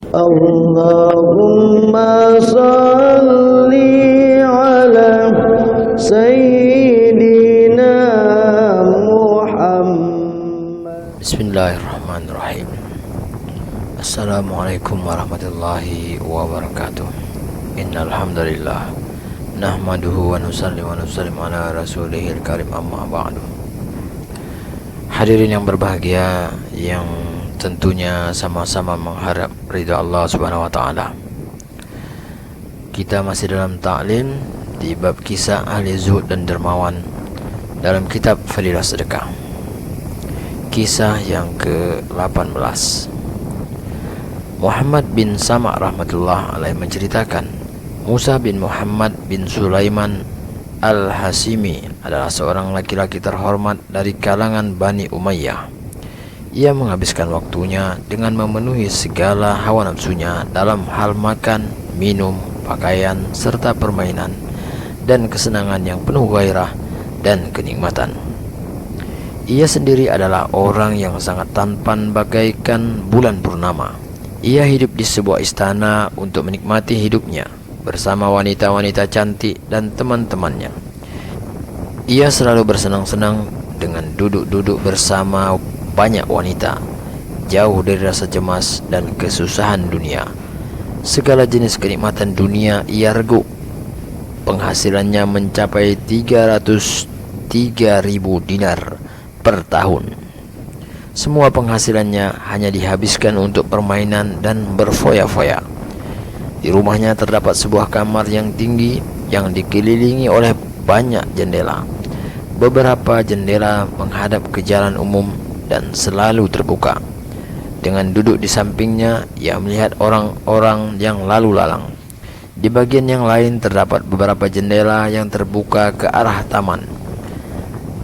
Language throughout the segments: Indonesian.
Allahumma salli ala Sayyidina Muhammad. Bismillahirrahmanirrahim. Assalamualaikum warahmatullahi wabarakatuh. Innal hamdalillah nahmaduhu wa nusalli wa nusallim ala rasulihil karim, amma ba'du. Hadirin yang berbahagia, yang tentunya sama-sama mengharap ridha Allah Subhanahu wa taala. Kita masih dalam ta'lim di bab kisah ahli zuhud dan dermawan dalam kitab Fadilah Sedekah. Kisah yang ke-18. Muhammad bin Sama' rahmatullah alaih menceritakan, Musa bin Muhammad bin Sulaiman Al-Hasimi adalah seorang laki-laki terhormat dari kalangan Bani Umayyah. Ia menghabiskan waktunya dengan memenuhi segala hawa nafsunya dalam hal makan, minum, pakaian, serta permainan dan kesenangan yang penuh gairah dan kenikmatan. Ia sendiri adalah orang yang sangat tampan bagaikan bulan purnama. Ia hidup di sebuah istana untuk menikmati hidupnya bersama wanita-wanita cantik dan teman-temannya. Ia selalu bersenang-senang dengan duduk-duduk bersama banyak wanita, jauh dari rasa cemas dan kesusahan dunia. Segala jenis kenikmatan dunia ia regu. Penghasilannya mencapai 303.000 dinar per tahun. Semua penghasilannya hanya dihabiskan untuk permainan dan berfoya-foya. Di rumahnya terdapat sebuah kamar yang tinggi yang dikelilingi oleh banyak jendela. Beberapa jendela menghadap ke jalan umum dan selalu terbuka. Dengan duduk di sampingnya, ia melihat orang-orang yang lalu lalang. Di bagian yang lain terdapat beberapa jendela yang terbuka ke arah taman,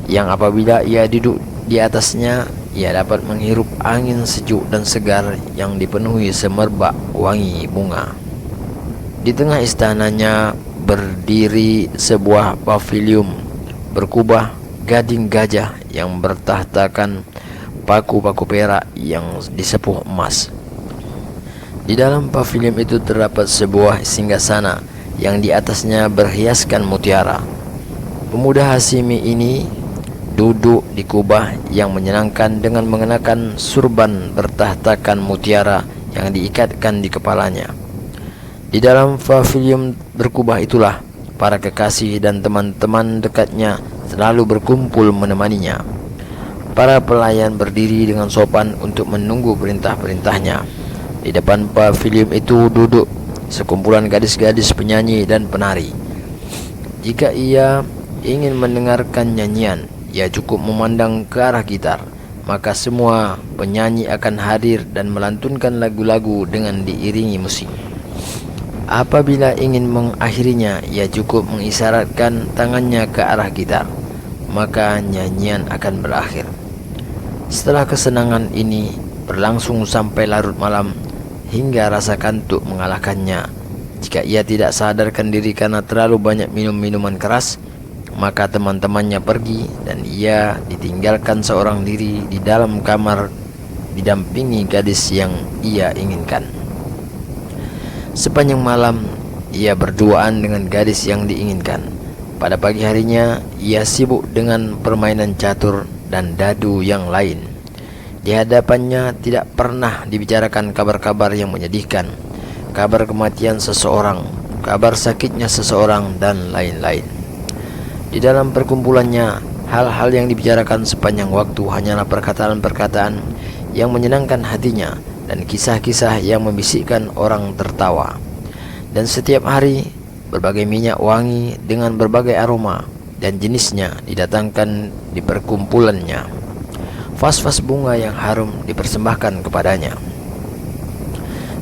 yang apabila ia duduk di atasnya, ia dapat menghirup angin sejuk dan segar yang dipenuhi semerbak wangi bunga. Di tengah istananya berdiri sebuah pavilion berkubah gading gajah yang bertahtakan paku-paku perak yang disepuh emas. Di dalam pavilion itu terdapat sebuah singgasana yang di atasnya berhiaskan mutiara. Pemuda Hasimi ini duduk di kubah yang menyenangkan dengan mengenakan surban bertahtakan mutiara yang diikatkan di kepalanya. Di dalam pavilion berkubah itulah para kekasih dan teman-teman dekatnya selalu berkumpul menemaninya. Para pelayan berdiri dengan sopan untuk menunggu perintah-perintahnya. Di depan pavilion itu duduk sekumpulan gadis-gadis penyanyi dan penari. Jika ia ingin mendengarkan nyanyian, ia cukup memandang ke arah gitar, maka semua penyanyi akan hadir dan melantunkan lagu-lagu dengan diiringi musik. Apabila ingin mengakhirinya, ia cukup mengisyaratkan tangannya ke arah gitar, maka nyanyian akan berakhir. Setelah kesenangan ini berlangsung sampai larut malam, hingga rasa kantuk mengalahkannya. Jika ia tidak sadarkan diri karena terlalu banyak minum minuman keras, maka teman-temannya pergi dan ia ditinggalkan seorang diri di dalam kamar didampingi gadis yang ia inginkan. Sepanjang malam ia berduaan dengan gadis yang diinginkan. Pada pagi harinya ia sibuk dengan permainan catur dan dadu yang lain. Di hadapannya tidak pernah dibicarakan kabar-kabar yang menyedihkan, kabar kematian seseorang, kabar sakitnya seseorang, dan lain-lain. Di dalam perkumpulannya, hal-hal yang dibicarakan sepanjang waktu hanyalah perkataan-perkataan yang menyenangkan hatinya dan kisah-kisah yang membisikkan orang tertawa. Dan setiap hari berbagai minyak wangi dengan berbagai aroma dan jenisnya didatangkan di perkumpulannya. Vas-vas bunga yang harum dipersembahkan kepadanya.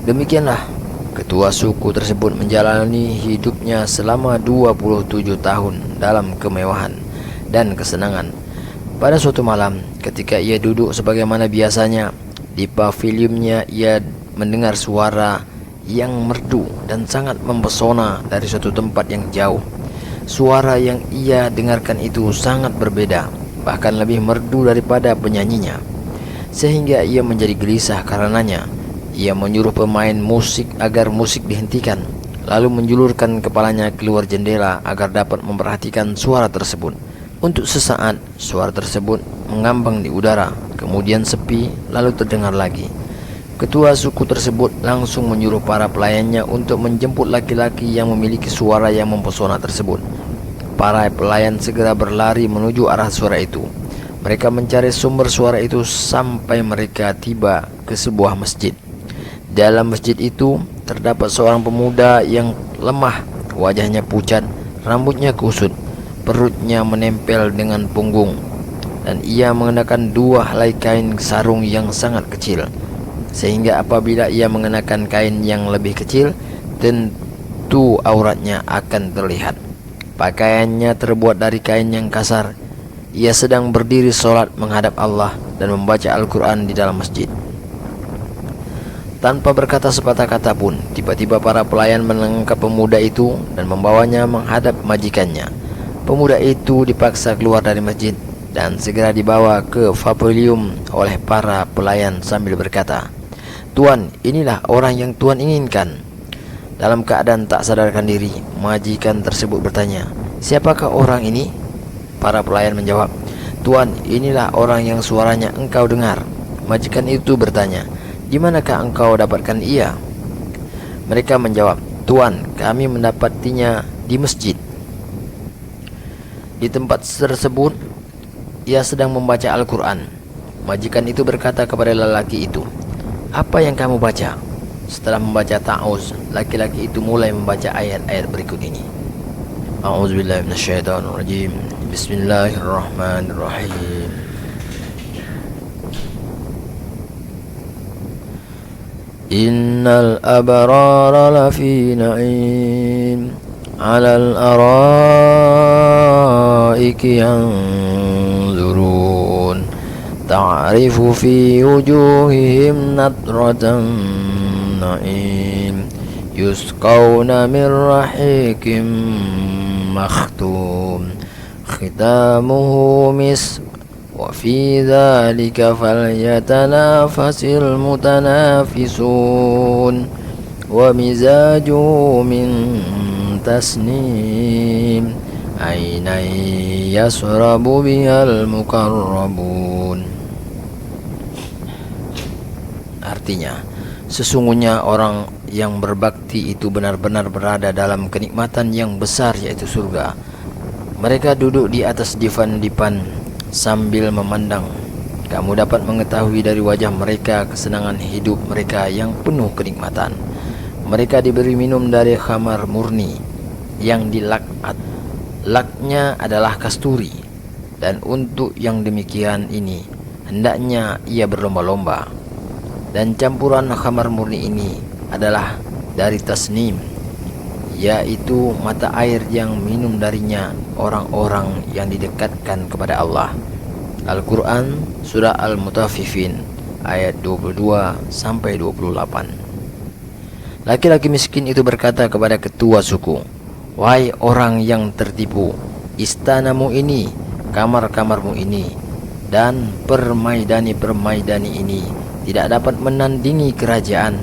Demikianlah ketua suku tersebut menjalani hidupnya selama 27 tahun dalam kemewahan dan kesenangan. Pada suatu malam, ketika ia duduk sebagaimana biasanya di pavilionnya, ia mendengar suara yang merdu dan sangat mempesona dari suatu tempat yang jauh. Suara yang ia dengarkan itu sangat berbeda, bahkan lebih merdu daripada penyanyinya, sehingga ia menjadi gelisah karenanya. Ia menyuruh pemain musik agar musik dihentikan, lalu menjulurkan kepalanya keluar jendela agar dapat memperhatikan suara tersebut. Untuk sesaat, suara tersebut mengambang di udara, kemudian sepi, lalu terdengar lagi. Ketua suku tersebut langsung menyuruh para pelayannya untuk menjemput laki-laki yang memiliki suara yang mempesona tersebut. Para pelayan segera berlari menuju arah suara itu. Mereka mencari sumber suara itu sampai mereka tiba ke sebuah masjid. Dalam masjid itu terdapat seorang pemuda yang lemah, wajahnya pucat, rambutnya kusut, perutnya menempel dengan punggung, dan ia mengenakan 2 helai kain sarung yang sangat kecil, sehingga apabila ia mengenakan kain yang lebih kecil, tentu auratnya akan terlihat. Pakaiannya terbuat dari kain yang kasar. Ia sedang berdiri sholat menghadap Allah dan membaca Al-Quran di dalam masjid. Tanpa berkata sepatah kata pun, tiba-tiba para pelayan menangkap pemuda itu dan membawanya menghadap majikannya. Pemuda itu dipaksa keluar dari masjid dan segera dibawa ke pavilium oleh para pelayan sambil berkata, "Tuan, inilah orang yang Tuan inginkan." Dalam keadaan tak sadarkan diri, majikan tersebut bertanya, "Siapakah orang ini?" Para pelayan menjawab, "Tuan, inilah orang yang suaranya engkau dengar." Majikan itu bertanya, "Di manakah engkau dapatkan ia?" Mereka menjawab, "Tuan, kami mendapatinya di masjid. Di tempat tersebut, ia sedang membaca Al-Quran." Majikan itu berkata kepada lelaki itu, "Apa yang kamu baca?" Setelah membaca ta'awuz, laki-laki itu mulai membaca ayat-ayat berikut ini. A'udzubillahi minasyaitonirrajim. Bismillahirrahmanirrahim. Innal abrara lafi na'im 'alal araiki yanzurun ta'rifu fi wujuhihim nadratan na'im yusqawna min rahikim makhtum khitamuhu misk wa fi dzalika falyatanafasil mutanafisun wa mizajuhu min tasnim ainan yasrabu bihal muqarrabun. Artinya, sesungguhnya orang yang berbakti itu benar-benar berada dalam kenikmatan yang besar, yaitu surga. Mereka duduk di atas divan-divan sambil memandang. Kamu dapat mengetahui dari wajah mereka kesenangan hidup mereka yang penuh kenikmatan. Mereka diberi minum dari khamar murni yang dilaknat. Laknya adalah kasturi, dan untuk yang demikian ini hendaknya ia berlomba-lomba. Dan campuran khamar murni ini adalah dari tasnim, yaitu mata air yang minum darinya orang-orang yang didekatkan kepada Allah. Al-Quran Surah Al-Mutaffifin ayat 22-28. Laki-laki miskin itu berkata kepada ketua suku, "Wahai orang yang tertipu, istanamu ini, kamar-kamarmu ini, dan permaidani-permaidani ini tidak dapat menandingi kerajaan,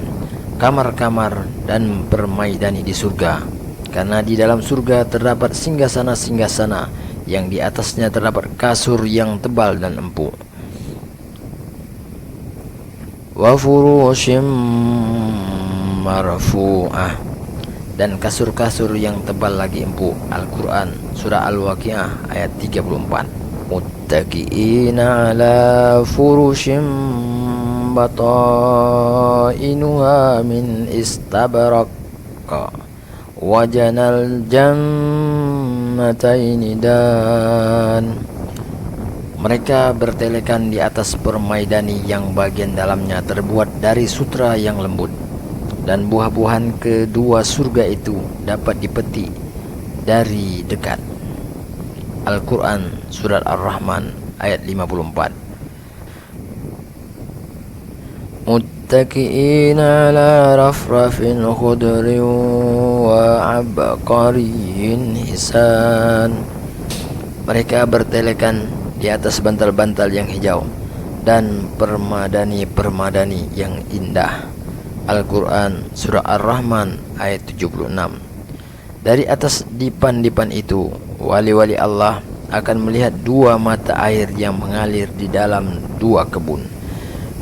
kamar-kamar dan permaidani di surga, karena di dalam surga terdapat singgasana-singgasana yang di atasnya terdapat kasur yang tebal dan empuk. Wa furushim marfu'ah, dan kasur-kasur yang tebal lagi empuk." Al-Quran Surah Al-Waqiah ayat 34. Muttaqi'ina ala furushim batainuha min istabrak wajanal jannataini dan. Mereka bertelekan di atas permaidani yang bagian dalamnya terbuat dari sutra yang lembut, dan buah-buahan kedua surga itu dapat dipetik dari dekat. Al-Quran Surat Ar-Rahman ayat 54. Muttaqi'ina ala rafrafin khudrin wa abqariyin hisan. Mereka bertelekan di atas bantal-bantal yang hijau dan permadani-permadani yang indah. Al-Quran Surah Ar-Rahman ayat 76. Dari atas dipan-dipan itu, wali-wali Allah akan melihat dua mata air yang mengalir di dalam dua kebun.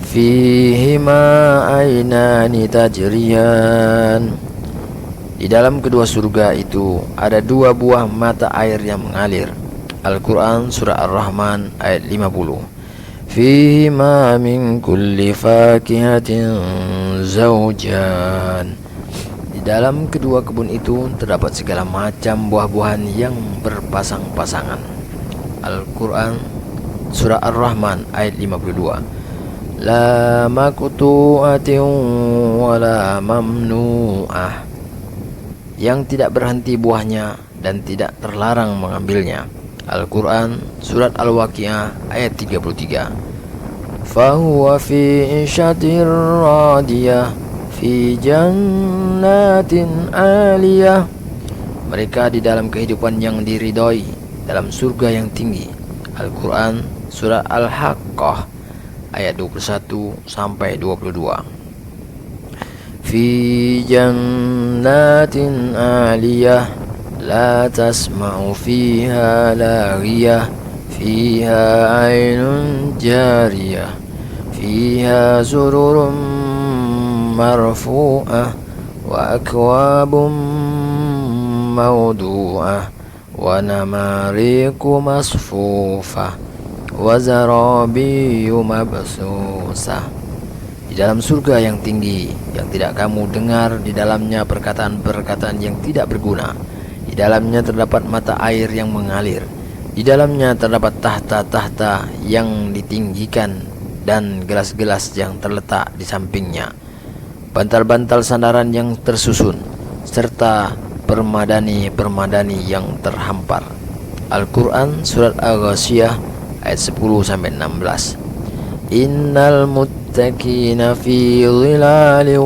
Fihima ainani tajriyan. Di dalam kedua surga itu ada dua buah mata air yang mengalir. Al-Quran Surah Ar-Rahman ayat 50. Fihima min kulli fakihatin zawjan. Di dalam kedua kebun itu terdapat segala macam buah-buahan yang berpasang-pasangan. Al-Quran Surah Ar-Rahman ayat 52. La maqtu'atin wa la mamnu'ah. Yang tidak berhenti buahnya dan tidak terlarang mengambilnya. Al-Quran Surat Al-Waqi'ah ayat 33. Fahuwa fi isyatir radiyah fi jannatin aliyah. Mereka di dalam kehidupan yang diridhoi, dalam surga yang tinggi. Al-Quran Surat Al-Haqqah ayat 21 sampai 22. Fi jannatin aliyah la tasma'u fiha laghiyah fiha aynun jariyah fiha sururun marfu'ah wa akwabun mawdu'ah wa namariku masfufah wa zarabiyu mabsusah. Di dalam surga yang tinggi, yang tidak kamu dengar di dalamnya perkataan-perkataan yang tidak berguna. Di dalamnya terdapat mata air yang mengalir. Di dalamnya terdapat tahta-tahta yang ditinggikan dan gelas-gelas yang terletak di sampingnya. Bantal-bantal sandaran yang tersusun serta permadani-permadani yang terhampar. Al-Quran Surat Al-Ghasyiyah ayat 10 sampai 16. Innal muttaqina fi dhilalin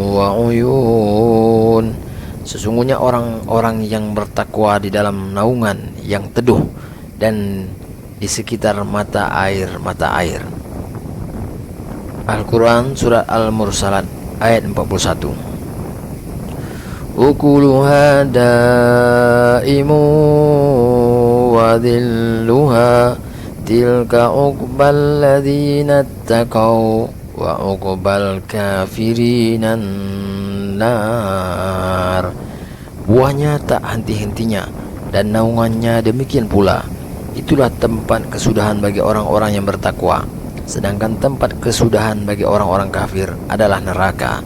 wa uyun. Sesungguhnya orang-orang yang bertakwa di dalam naungan yang teduh dan di sekitar mata air. Al-Quran Surat Al-Mursalat ayat 41. Ukuluha daimu wa dhilluha tilka uqbal ladzina taqaw wa uqbal kafirinan nar. Buahnya tak henti-hentinya dan naungannya demikian pula. Itulah tempat kesudahan bagi orang-orang yang bertakwa, sedangkan tempat kesudahan bagi orang-orang kafir adalah neraka.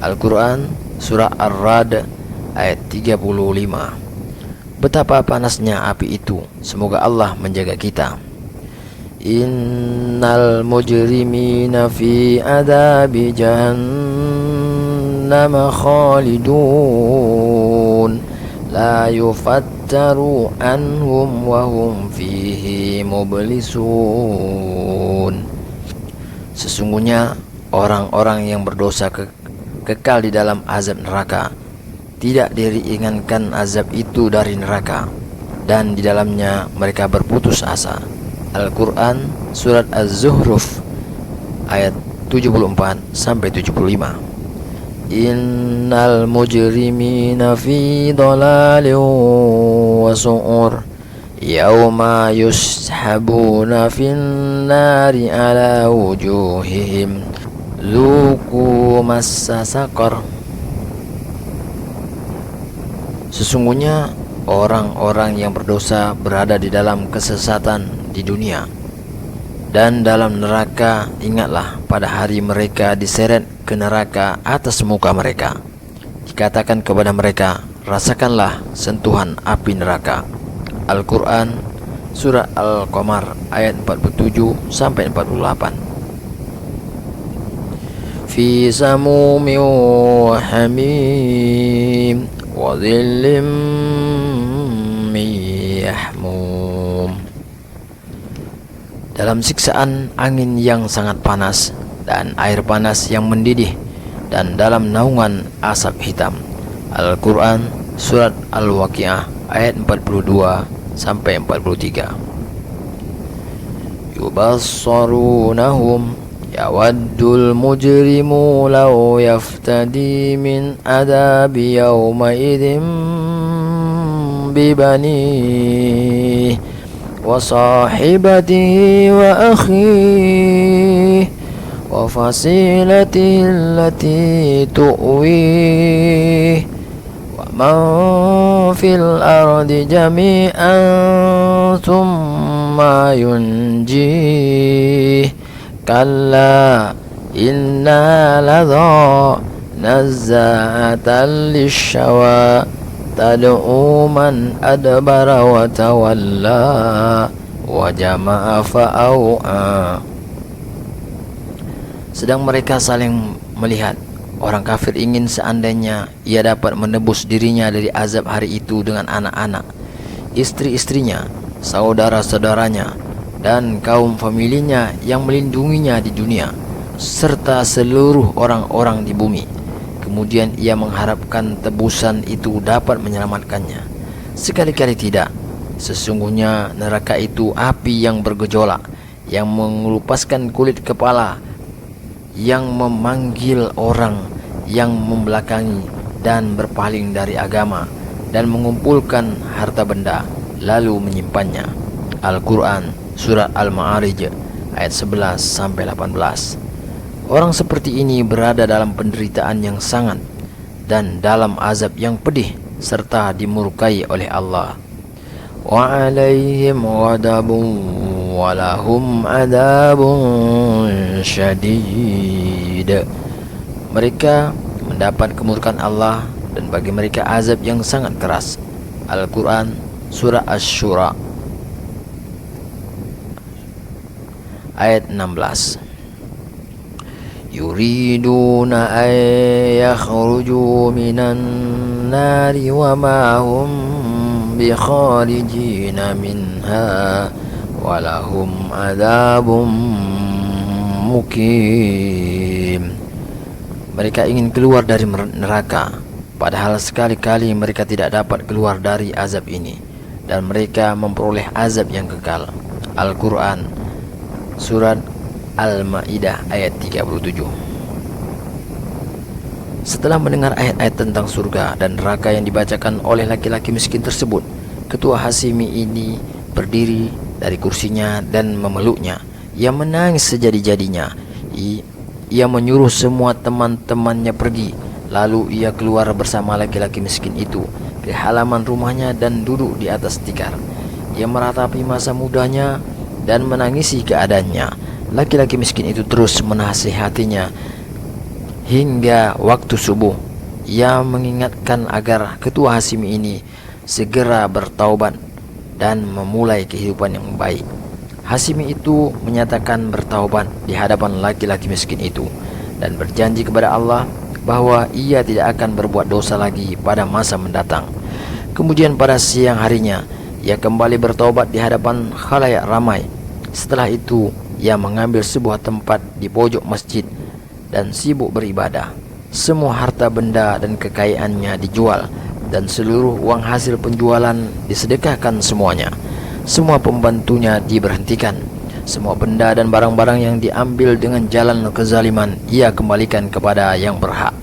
Al-Quran Surah Ar-Ra'd ayat 35. Betapa panasnya api itu, semoga Allah menjaga kita. Innal mujrimina fi adabi jahannam khalidun la yufattaru anhum wa hum fihi mublisun. Sesungguhnya orang-orang yang berdosa kekal di dalam azab neraka, tidak diringankan azab itu dari neraka, dan di dalamnya mereka berputus asa. Al-Quran Surat Az-Zuhruf ayat 74 sampai 75. Innal mujrimina fi dhalalin wa su'ur yawma yushabuna fin nari ala wujuhihim dzuqu massa saqar. Sesungguhnya orang-orang yang berdosa berada di dalam kesesatan di dunia, dan dalam neraka ingatlah pada hari mereka diseret ke neraka atas muka mereka. Dikatakan kepada mereka, rasakanlah sentuhan api neraka. Al-Quran Surah Al-Qamar ayat 47 sampai 48. Fi samumin wa hamim wa dhillim min yahmum. Dalam siksaan angin yang sangat panas dan air panas yang mendidih, dan dalam naungan asap hitam. Al-Quran Surat Al-Waqi'ah ayat 42 sampai 43. Yubassarunahum يود المجرم لو يفتدي من عذاب يومئذ ببنيه وصاحبته وأخيه وفصيلته التي تؤويه ومن في الأرض جميعا ثم ينجيه كلا إنها لظى نزاعة للشوى تدعو من أدبر وتولى وجمع فأوعى. Sedang mereka saling melihat. Orang kafir ingin seandainya ia dapat menebus dirinya dari azab hari itu dengan anak-anak, istri-istrinya, saudara-saudaranya, dan kaum familinya yang melindunginya di dunia, serta seluruh orang-orang di bumi. Kemudian ia mengharapkan tebusan itu dapat menyelamatkannya. Sekali-kali tidak. Sesungguhnya neraka itu api yang bergejolak, yang mengelupaskan kulit kepala, yang memanggil orang yang membelakangi dan berpaling dari agama, dan mengumpulkan harta benda lalu menyimpannya. Al-Quran Surat Al-Ma'arij ayat 11-18. Orang seperti ini berada dalam penderitaan yang sangat dan dalam azab yang pedih serta dimurkai oleh Allah. Wa 'alaihim ghadabun wa lahum 'adzabun syadid. Mereka mendapat kemurkaan Allah dan bagi mereka azab yang sangat keras. Al-Quran Surah Asy-Syura ayat 16. Yuriduna an yakhruju minan nari wa ma hum bikharijina minha walahum adzabum muqim. Mereka ingin keluar dari neraka, padahal sekali-kali mereka tidak dapat keluar dari azab ini, dan mereka memperoleh azab yang kekal. Al-Quran Surat Al-Ma'idah ayat 37. Setelah mendengar ayat-ayat tentang surga dan neraka yang dibacakan oleh laki-laki miskin tersebut, ketua Hasimi ini berdiri dari kursinya dan memeluknya. Ia menangis sejadi-jadinya. Ia menyuruh semua teman-temannya pergi. Lalu ia keluar bersama laki-laki miskin itu ke halaman rumahnya dan duduk di atas tikar. Ia meratapi masa mudanya dan menangisi keadaannya. Laki-laki miskin itu terus menasihatinya hingga waktu subuh. Ia mengingatkan agar ketua Hasimi ini segera bertaubat dan memulai kehidupan yang baik. Hasimi itu menyatakan bertaubat di hadapan laki-laki miskin itu dan berjanji kepada Allah bahwa ia tidak akan berbuat dosa lagi pada masa mendatang. Kemudian pada siang harinya ia kembali bertaubat di hadapan khalayak ramai. Setelah itu ia mengambil sebuah tempat di pojok masjid dan sibuk beribadah. Semua harta benda dan kekayaannya dijual dan seluruh uang hasil penjualan disedekahkan semuanya. Semua pembantunya diberhentikan. Semua benda dan barang-barang yang diambil dengan jalan kezaliman ia kembalikan kepada yang berhak.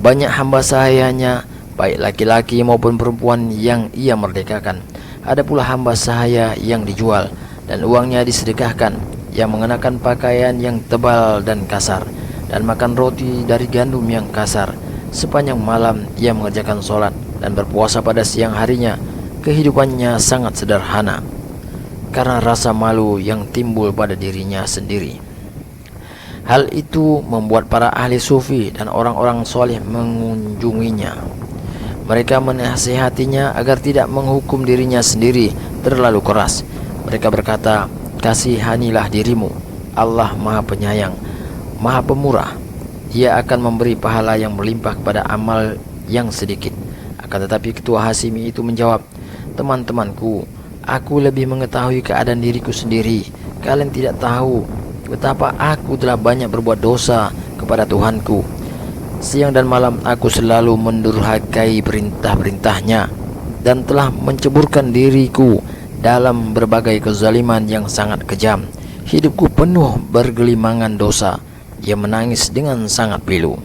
Banyak hamba sahayanya, baik laki-laki maupun perempuan, yang ia merdekakan. Ada pula hamba sahaya yang dijual dan uangnya disedekahkan, yang mengenakan pakaian yang tebal dan kasar dan makan roti dari gandum yang kasar. Sepanjang malam ia mengerjakan sholat dan berpuasa pada siang harinya. Kehidupannya sangat sederhana karena rasa malu yang timbul pada dirinya sendiri. Hal itu membuat para ahli sufi dan orang-orang soleh mengunjunginya. Mereka menasihatinya agar tidak menghukum dirinya sendiri terlalu keras. Mereka berkata, kasihanilah dirimu. Allah Maha Penyayang, Maha Pemurah. Ia akan memberi pahala yang berlimpah kepada amal yang sedikit. Akan tetapi ketua Hasimi itu menjawab, teman-temanku, aku lebih mengetahui keadaan diriku sendiri. Kalian tidak tahu betapa aku telah banyak berbuat dosa kepada Tuhanku. Siang dan malam aku selalu mendurhakai perintah-perintahnya dan telah menceburkan diriku dalam berbagai kezaliman yang sangat kejam. Hidupku penuh bergelimangan dosa. Ia menangis dengan sangat pilu.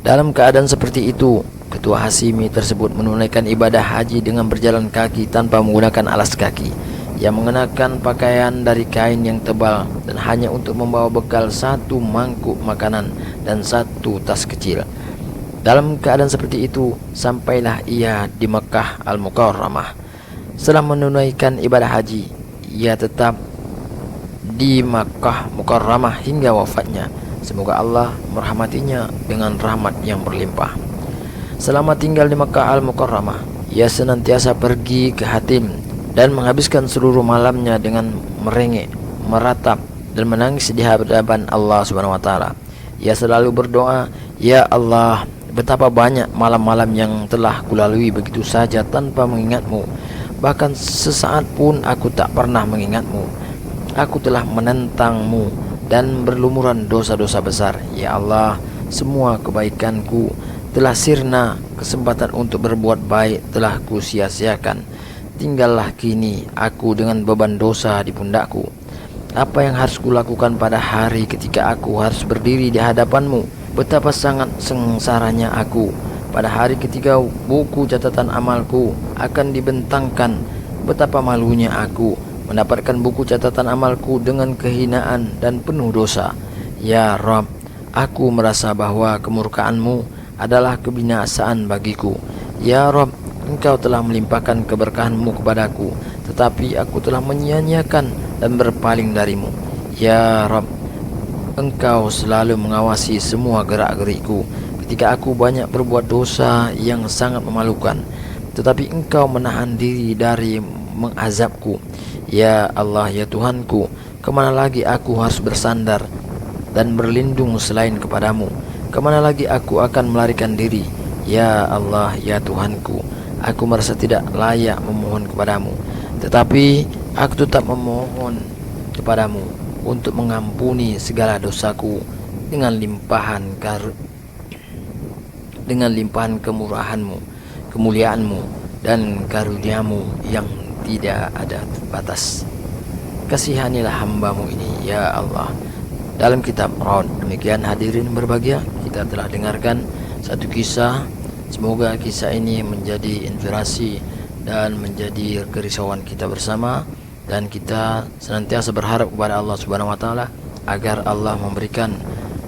Dalam keadaan seperti itu, ketua Hasimi tersebut menunaikan ibadah haji dengan berjalan kaki tanpa menggunakan alas kaki. Ia mengenakan pakaian dari kain yang tebal dan hanya untuk membawa bekal 1 mangkuk makanan dan 1 tas kecil. Dalam keadaan seperti itu, sampailah ia di Mekah Al-Mukarramah. Setelah menunaikan ibadah haji, ia tetap di Makkah Mukarramah hingga wafatnya. Semoga Allah merahmatinya dengan rahmat yang berlimpah. Selama tinggal di Makkah Al-Mukarramah, ia senantiasa pergi ke Hatim dan menghabiskan seluruh malamnya dengan merengek, meratap dan menangis di hadapan Allah Subhanahu wa taala. Ia selalu berdoa, "Ya Allah, betapa banyak malam-malam yang telah kulalui begitu saja tanpa mengingatmu. Bahkan sesaat pun aku tak pernah mengingatmu. Aku telah menentangmu dan berlumuran dosa-dosa besar. Ya Allah, semua kebaikanku telah sirna, kesempatan untuk berbuat baik telah ku sia-siakan. Tinggallah kini aku dengan beban dosa di pundakku. Apa yang harus kulakukan pada hari ketika aku harus berdiri di hadapanmu? Betapa sangat sengsaranya aku pada hari ketika buku catatan amalku akan dibentangkan. Betapa malunya aku mendapatkan buku catatan amalku dengan kehinaan dan penuh dosa. Ya Rabb, aku merasa bahwa kemurkaanmu adalah kebinasaan bagiku. Ya Rabb, Engkau telah melimpahkan keberkahanmu kepadaku, tetapi aku telah menyia-nyiakan dan berpaling darimu. Ya Rabb, Engkau selalu mengawasi semua gerak-gerikku ketika aku banyak berbuat dosa yang sangat memalukan, tetapi Engkau menahan diri dari mengazabku. Ya Allah, ya Tuhanku, kemana lagi aku harus bersandar dan berlindung selain kepadamu? Kemana lagi aku akan melarikan diri? Ya Allah, ya Tuhanku, aku merasa tidak layak memohon kepadamu, tetapi aku tetap memohon kepadamu untuk mengampuni segala dosaku dengan limpahan kemurahanmu, kemuliaanmu, dan karuniamu yang tidak ada batas. Kasihanilah hambamu ini, ya Allah. Dalam kitab Ra'd, demikian hadirin berbahagia, kita telah dengarkan satu kisah. Semoga kisah ini menjadi inspirasi dan menjadi kerisauan kita bersama, dan kita senantiasa berharap kepada Allah Subhanahu wa taala agar Allah memberikan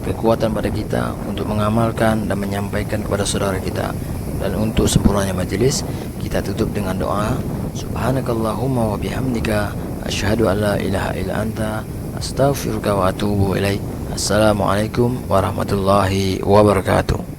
kekuatan pada kita untuk mengamalkan dan menyampaikan kepada saudara kita. Dan untuk sempurnanya majelis, kita tutup dengan doa. Subhanakallahumma wa bihamdika asyhadu an la ilaha illa anta astaghfiruka wa atubu ilaik. Assalamualaikum warahmatullahi wabarakatuh.